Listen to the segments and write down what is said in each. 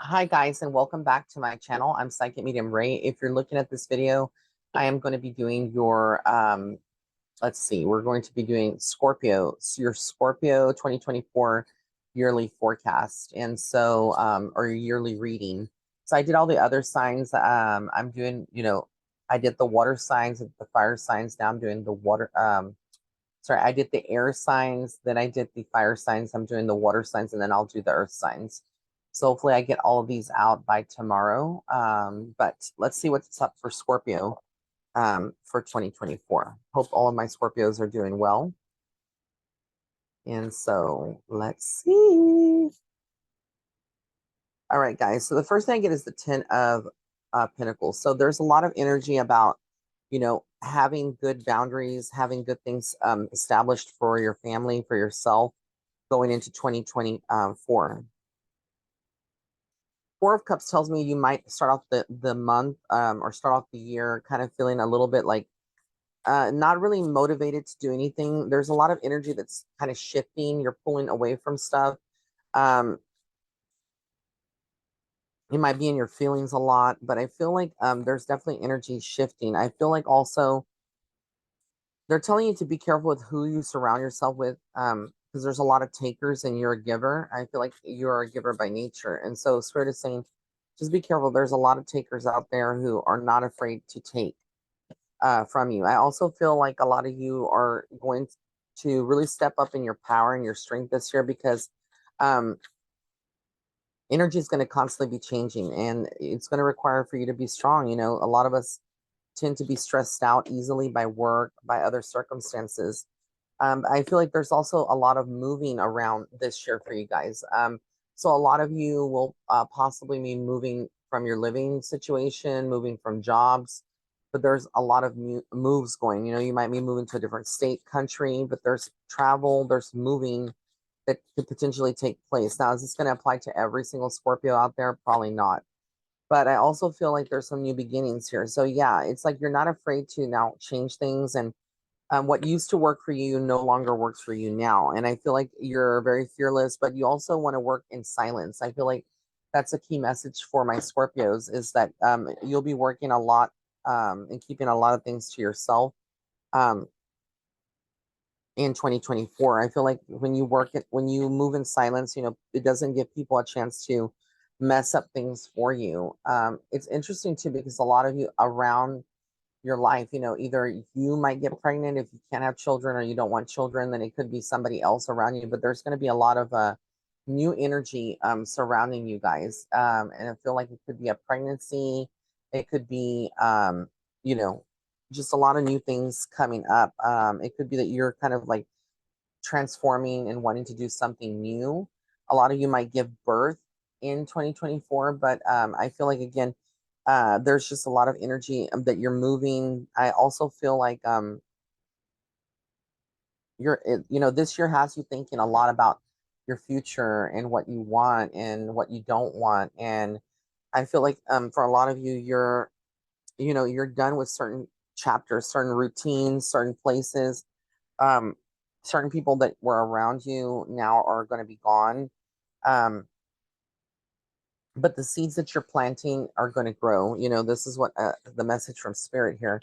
Hi guys, and welcome back to my channel. I'm Psychic Medium Ray. If you're looking at this video, I am going to be doing your let's see, we're going to be doing Scorpio, so your Scorpio 2024 yearly forecast, and so or your yearly reading. So I did all the other signs. I'm doing, I did the water signs, the fire signs. Now I'm doing the water sorry, I did the air signs, then I did the fire signs, I'm doing the water signs, and then I'll do the earth signs. So hopefully I get all of these out by tomorrow. But let's see what's up for Scorpio for 2024. Hope all of my Scorpios are doing well. And so let's see. All right, guys. So the first thing I get is the 10 of Pentacles. So there's a lot of energy about, having good boundaries, having good things established for your family, for yourself, going into 2024. Four of Cups tells me you might start off the month or start off the year kind of feeling a little bit like not really motivated to do anything. There's a lot of energy that's kind of shifting. You're pulling away from stuff. Um, you might be in your feelings a lot, but I feel like there's definitely energy shifting. I feel like also they're telling you to be careful with who you surround yourself with, because there's a lot of takers and you're a giver. I feel like you're a giver by nature. And so Spirit is saying, just be careful. There's a lot of takers out there who are not afraid to take from you. I also feel like a lot of you are going to really step up in your power and your strength this year because um, energy is going to constantly be changing and it's going to require for you to be strong. A lot of us tend to be stressed out easily by work, by other circumstances. I feel like there's also a lot of moving around this year for you guys. So a lot of you will possibly be moving from your living situation, moving from jobs, but there's a lot of moves going. You might be moving to a different state, country, but there's travel, there's moving that could potentially take place. Now, is this going to apply to every single Scorpio out there? Probably not. But I also feel like there's some new beginnings here. So yeah, it's like you're not afraid to now change things, and what used to work for you no longer works for you now. And I feel like you're very fearless, but you also want to work in silence. I feel like that's a key message for my Scorpios is that you'll be working a lot and keeping a lot of things to yourself um, in 2024. I feel like when you move in silence, it doesn't give people a chance to mess up things for you. It's interesting too, because a lot of you around your life, either you might get pregnant if you can't have children or you don't want children, then it could be somebody else around you, but there's going to be a lot of new energy surrounding you guys. And I feel like it could be a pregnancy, it could be you know just a lot of new things coming up. It could be that you're kind of like transforming and wanting to do something new. A lot of you might give birth in 2024, but I feel like again, there's just a lot of energy that you're moving. I also feel like this year has you thinking a lot about your future and what you want and what you don't want. And I feel like for a lot of you, you're done with certain chapters, certain routines, certain places. Um, Certain people that were around you now are going to be gone. Um, but the seeds that you're planting are going to grow. This is what the message from Spirit here.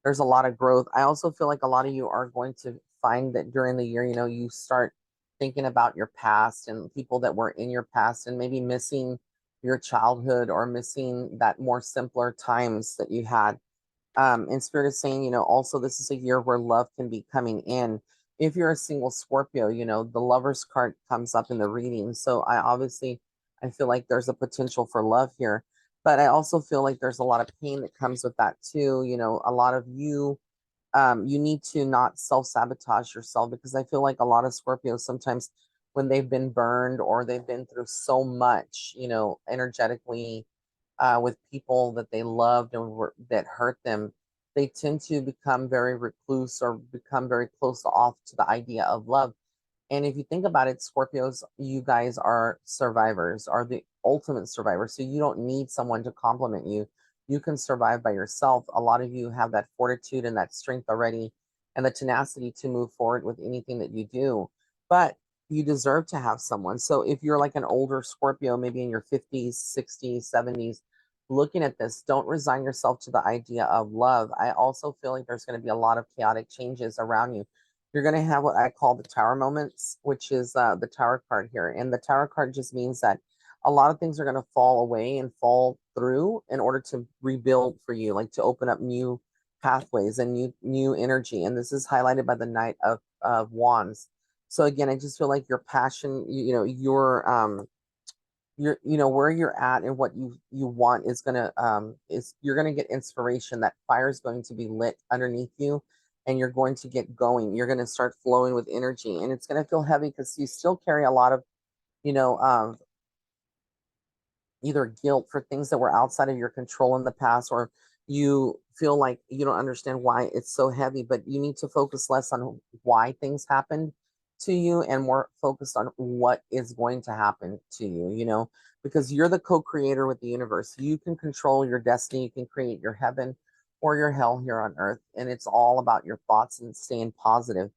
There's a lot of growth. I also feel like a lot of you are going to find that during the year, you start thinking about your past and people that were in your past and maybe missing your childhood or missing that more simpler times that you had. And Spirit is saying, also this is a year where love can be coming in. If you're a single Scorpio, the Lover's card comes up in the reading. So I feel like there's a potential for love here. But I also feel like there's a lot of pain that comes with that too. A lot of you, you need to not self-sabotage yourself, because I feel like a lot of Scorpios sometimes when they've been burned or they've been through so much, energetically, with people that they loved and that hurt them, they tend to become very recluse or become very close off to the idea of love. And if you think about it, Scorpios, you guys are survivors, are the ultimate survivors. So you don't need someone to compliment you. You can survive by yourself. A lot of you have that fortitude and that strength already and the tenacity to move forward with anything that you do. But you deserve to have someone. So if you're like an older Scorpio, maybe in your 50s, 60s, 70s, looking at this, don't resign yourself to the idea of love. I also feel like there's going to be a lot of chaotic changes around you. You're going to have what I call the tower moments, which is the tower card here. And the tower card just means that a lot of things are going to fall away and fall through in order to rebuild for you, like to open up new pathways and new energy. And this is highlighted by the Knight of Wands. So again, I just feel like your passion, where you're at and what you want is you're gonna get inspiration. That fire is going to be lit underneath you, and you're going to get going. You're gonna start flowing with energy, and it's gonna feel heavy because you still carry a lot of, you know, either guilt for things that were outside of your control in the past, or you feel like you don't understand why it's so heavy, but you need to focus less on why things happened to you and more focused on what is going to happen to you, because you're the co-creator with the universe. You can control your destiny, you can create your heaven or your hell here on earth, and it's all about your thoughts and staying positive.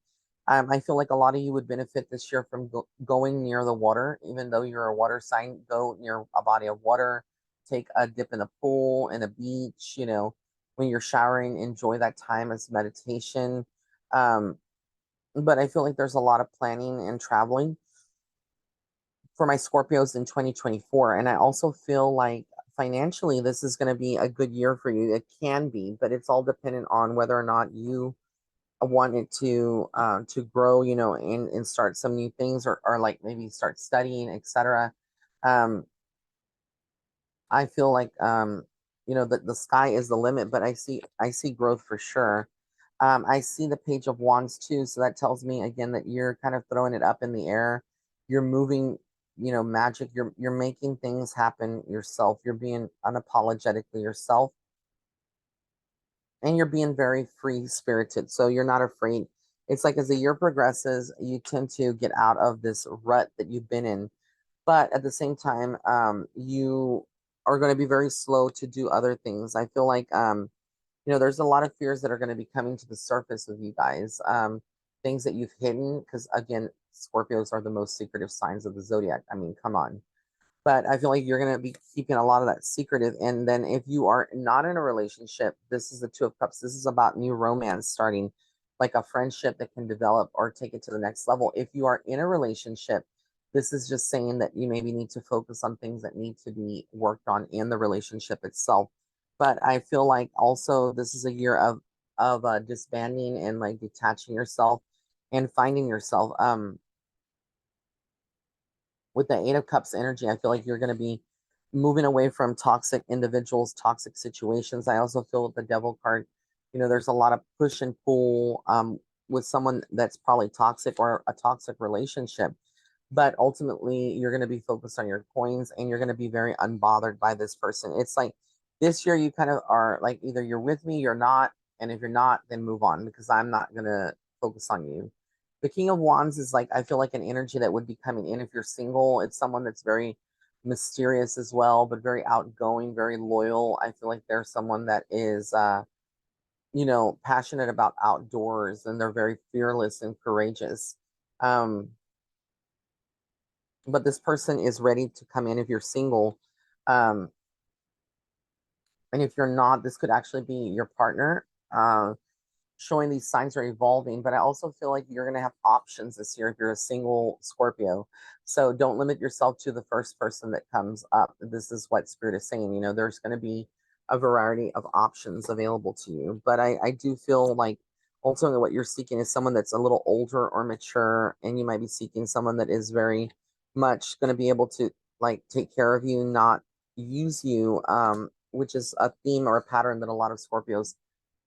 I feel like a lot of you would benefit this year from going near the water. Even though you're a water sign, go near a body of water, take a dip in a pool, in a beach, when you're showering, enjoy that time as meditation. Um, but I feel like there's a lot of planning and traveling for my Scorpios in 2024. And I also feel like financially, this is going to be a good year for you. It can be, but it's all dependent on whether or not you wanted to grow, and start some new things, or like maybe start studying, etc. um I feel like the sky is the limit, but I see growth for sure. I see the Page of Wands too, so that tells me again that you're kind of throwing it up in the air. You're moving, magic. You're making things happen yourself. You're being unapologetically yourself, and you're being very free spirited, so you're not afraid. It's like as the year progresses, you tend to get out of this rut that you've been in, but at the same time, you are going to be very slow to do other things. I feel like there's a lot of fears that are going to be coming to the surface with you guys, things that you've hidden, because again, Scorpios are the most secretive signs of the zodiac. I mean, come on. But I feel like you're going to be keeping a lot of that secretive. And then if you are not in a relationship, this is the Two of Cups. This is about new romance starting, like a friendship that can develop or take it to the next level. If you are in a relationship, this is just saying that you maybe need to focus on things that need to be worked on in the relationship itself. But I feel like also this is a year of disbanding and like detaching yourself and finding yourself. With the Eight of Cups energy, I feel like you're going to be moving away from toxic individuals, toxic situations. I also feel with the Devil card, there's a lot of push and pull with someone that's probably toxic or a toxic relationship. But ultimately, you're going to be focused on your coins, and you're going to be very unbothered by this person. It's like this year, you kind of are like either you're with me, you're not. And if you're not, then move on, because I'm not going to focus on you. The King of Wands is like, I feel like an energy that would be coming in if you're single. It's someone that's very mysterious as well, but very outgoing, very loyal. I feel like there's someone that is, passionate about outdoors, and they're very fearless and courageous. Um, but this person is ready to come in if you're single. Um, and if you're not, this could actually be your partner. Showing these signs are evolving, but I also feel like you're going to have options this year if you're a single Scorpio. So don't limit yourself to the first person that comes up. This is what Spirit is saying. There's going to be a variety of options available to you. But I do feel like ultimately what you're seeking is someone that's a little older or mature, and you might be seeking someone that is very much going to be able to like take care of you, not use you, which is a theme or a pattern that a lot of Scorpios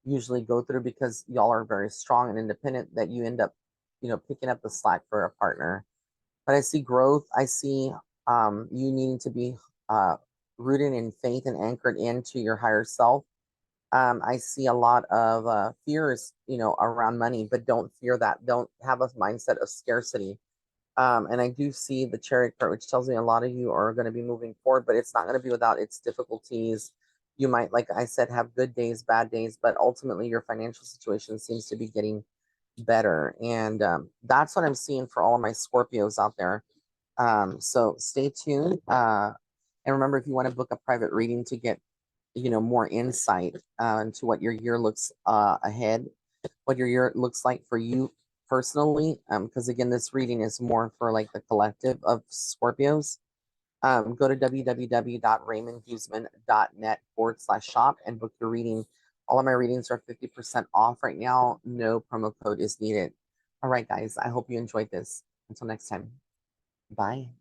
usually go through, because y'all are very strong and independent, that you end up, picking up the slack for a partner. But I see growth. I see you needing to be uh, rooted in faith and anchored into your higher self. I see a lot of fears, around money, but don't fear that. Don't have a mindset of scarcity. And I do see the Chariot card, which tells me a lot of you are going to be moving forward, but it's not going to be without its difficulties. You might, like I said, have good days, bad days, but ultimately your financial situation seems to be getting better. And that's what I'm seeing for all of my Scorpios out there. So stay tuned. And remember, if you want to book a private reading to get, more insight into what your year looks ahead, what your year looks like for you personally, because again, this reading is more for like the collective of Scorpios. Go to www.raymondguzman.net/shop and book your reading. All of my readings are 50% off right now. No promo code is needed. All right, guys, I hope you enjoyed this. Until next time, bye.